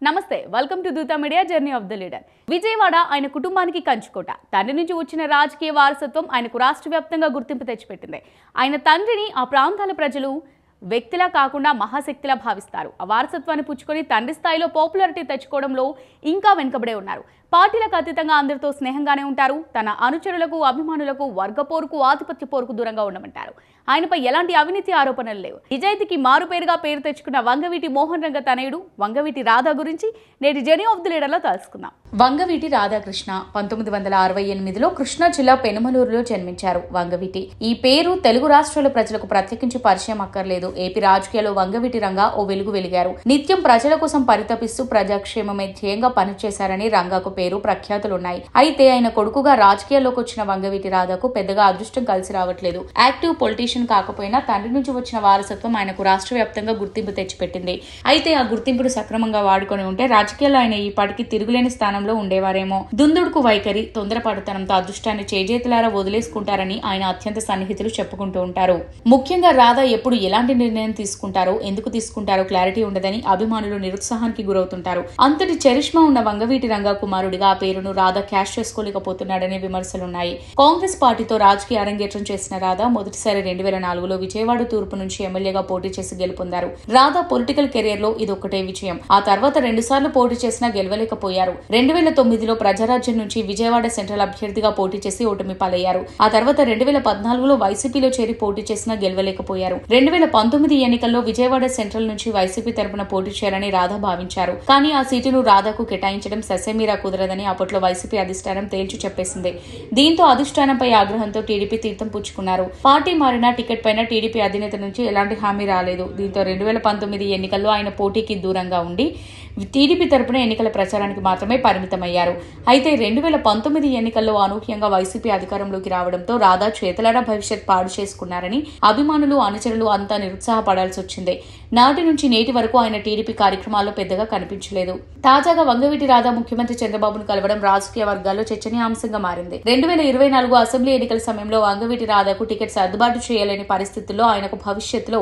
నమస్తే welcome to దూత media journey of the leader. Vijayawada ఆయన కుటుంబానికి కంచుకోట. తండ్రి నుంచి వచ్చిన రాజకీయ వారసత్వం ఆయనకు రాష్ట్ర వ్యాప్తంగా గుర్తింపు తెచ్చిపెట్టింది. ఆయన తండ్రిని ఆ ప్రాంతాల ప్రజలు వ్యక్తిలా కాకుండా మహాశక్తిలా భావిస్తారు. ఆ వారసత్వాన్ని పుచ్చుకొని తండ్రి స్థాయిలో పాపులారిటీ తెచ్చుకోవడంలో ఇంకా వెనుకబడే ఉన్నారు. పార్టీలకు అతీతంగా అందరితో స్నేహంగానే ఉంటారు. తన అనుచరులకు, అభిమానులకు వర్గ పోరుకు, ఆధిపత్య పోరుకు దూరంగా ఉండమంటారు. ఆయనపై ఎలాంటి అవినీతి ఆరోపణలు లేవు. నిజాయితీకి మారుపేరుగా పేరు తెచ్చుకున్న వంగవీటి మోహన్ రంగ తనయుడు వంగవీటి రాధా గురించి నేటి జర్నీ ఆఫ్ ది లీడర్ లో తెలుసుకుందాం. వంగవీటి రాధాకృష్ణ 1968లో కృష్ణా జిల్లా పెనుమలూరులో జన్మించారు. వంగవీటి ఈ పేరు తెలుగు రాష్ట్రాల ప్రజలకు ప్రత్యేకించి పరిచయం అక్కర్లేదు. ఏపీ రాజకీయాల్లో వంగవీటి రంగా ఓ వెలుగు వెలిగారు. నిత్యం ప్రజల కోసం పరితపిస్తూ ప్రజాక్షేమమే ధ్యేయంగా పనిచేశారని రంగాకు పేరు ప్రఖ్యాతులున్నాయి. అయితే ఆయన కొడుకుగా రాజకీయాల్లోకి వచ్చిన వంగవీటి రాధాకు పెద్దగా అదృష్టం కలిసి రావట్లేదు. యాక్టివ్ పొలిటీషియన్ కాకపోయినా తండ్రి నుంచి వచ్చిన వారసత్వం ఆయనకు రాష్ట్ర వ్యాప్తంగా గుర్తింపు తెచ్చిపెట్టింది. అయితే ఆ గుర్తింపును సక్రమంగా వాడుకొని ఉంటే రాజకీయాల్లో ఆయన ఈ పాటికి తిరుగులేని స్థానంలో ఉండేవారేమో. దుందుడుకు వైఖరి, తొందరపాటుతనంతో అదృష్టాన్ని చేజేతులారా వదిలేసుకుంటారని ఆయన అత్యంత సన్నిహితులు చెప్పుకుంటూ ఉంటారు. ముఖ్యంగా రాధా ఎప్పుడు ఎలాంటి నిర్ణయం తీసుకుంటారో, ఎందుకు తీసుకుంటారో క్లారిటీ ఉండదని అభిమానులు నిరుత్సాహానికి గురవుతుంటారు. అంతటి చరిష్మా ఉన్న వంగవీటి రంగా కుమారుడిగా ఆ పేరును రాధా క్యాష్ చేసుకోలేకపోతున్నాడనే విమర్శలున్నాయి. కాంగ్రెస్ పార్టీతో రాజకీయ అరంగేట్రం చేసిన రాధా మొదటిసారి 2004లో విజయవాడ తూర్పు నుంచి ఎమ్మెల్యేగా పోటీ చేసి గెలుపొందారు. రాధా పొలిటికల్ కెరీర్ లో ఇదొక్కటే విజయం. ఆ తర్వాత 2 సార్లు పోటీ చేసినా గెలవలేకపోయారు. 2009లో ప్రజారాజ్యం నుంచి విజయవాడ సెంట్రల్ అభ్యర్థిగా పోటీ చేసి ఓటమి పాలయ్యారు. ఆ తర్వాత 2014లో వైసీపీలో చేరి పోటీ చేసినా గెలవలేకపోయారు. 2019 ఎన్నికల్లో విజయవాడ సెంట్రల్ నుంచి వైసీపీ తరపున పోటీ చేయాలని రాధా భావించారు. కానీ ఆ సీటును రాధాకు కేటాయించడం ససేమీరా కుదరదని అప్పట్లో వైసీపీ అధిష్టానం తేల్చి చెప్పేసింది. దీంతో అధిష్టానంపై ఆగ్రహంతో టీడీపీ తీర్థం పుచ్చుకున్నారు. పార్టీ మారినా టికెట్ పైన టీడీపీ అధినేత నుంచి ఎలాంటి హామీ రాలేదు. దీంతో 2019 ఎన్నికల్లో ఆయన పోటీకి దూరంగా ఉండి టీడీపీ తరపున ఎన్నికల ప్రచారానికి మాత్రమే పరిమితమయ్యారు. అయితే 2019 ఎన్నికల్లో అనూహ్యంగా వైసీపీ అధికారంలోకి రావడంతో రాధా చేతులారా భవిష్యత్ పాడు చేసుకున్నారని అభిమానులు, అనుచరులు అంతా నిరుత్సాహపడాల్సి వచ్చింది. నాటి నుంచి నేటి వరకు ఆయన టీడీపీ కార్యక్రమాల్లో పెద్దగా కనిపించలేదు. తాజాగా వంగవీటి రాధా ముఖ్యమంత్రి చంద్రబాబును కలవడం రాజకీయ వర్గాల్లో చర్చనీయాంశంగా మారింది. 2024 అసెంబ్లీ ఎన్నికల సమయంలో వంగవీటి రాధాకు టికెట్ సర్దుబాటు చేయలేని పరిస్థితుల్లో ఆయనకు భవిష్యత్తులో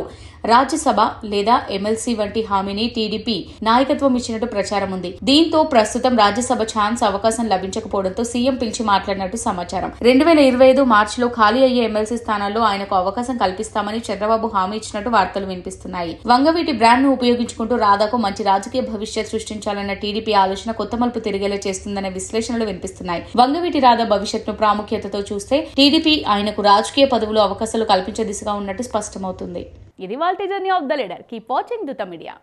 రాజ్యసభ లేదా ఎమ్మెల్సీ వంటి హామీని టీడీపీ నాయకత్వం ఇచ్చినట్టు ప్రచారం ఉంది. దీంతో ప్రస్తుతం రాజ్యసభ ఛాన్స్ అవకాశం లభించకపోవడంతో సీఎం పిలిచి మాట్లాడినట్టు సమాచారం. 2025 మార్చిలో ఖాళీ అయ్యే ఎమ్మెల్సీ స్థానాల్లో ఆయనకు అవకాశం కల్పిస్తామని చంద్రబాబు హామీ ఇచ్చినట్టు వార్తలు వినిపిస్తున్నాయి. వంగవీటి బ్రాండ్ ను ఉపయోగించుకుంటూ రాధాకు మంచి రాజకీయ భవిష్యత్ సృష్టించాలన్న టీడీపీ ఆలోచన కొత్త మలుపు తిరిగేలా చేస్తుందనే విశ్లేషణలు వినిపిస్తున్నాయి. వంగవీటి రాధా భవిష్యత్తును ప్రాముఖ్యతతో చూస్తే టీడీపీ ఆయనకు రాజకీయ పదవులు, అవకాశాలు కల్పించే దిశగా ఉన్నట్టు స్పష్టమవుతుంది. ఇది వాల్టి journey of the leader. Keep watching Dootha media.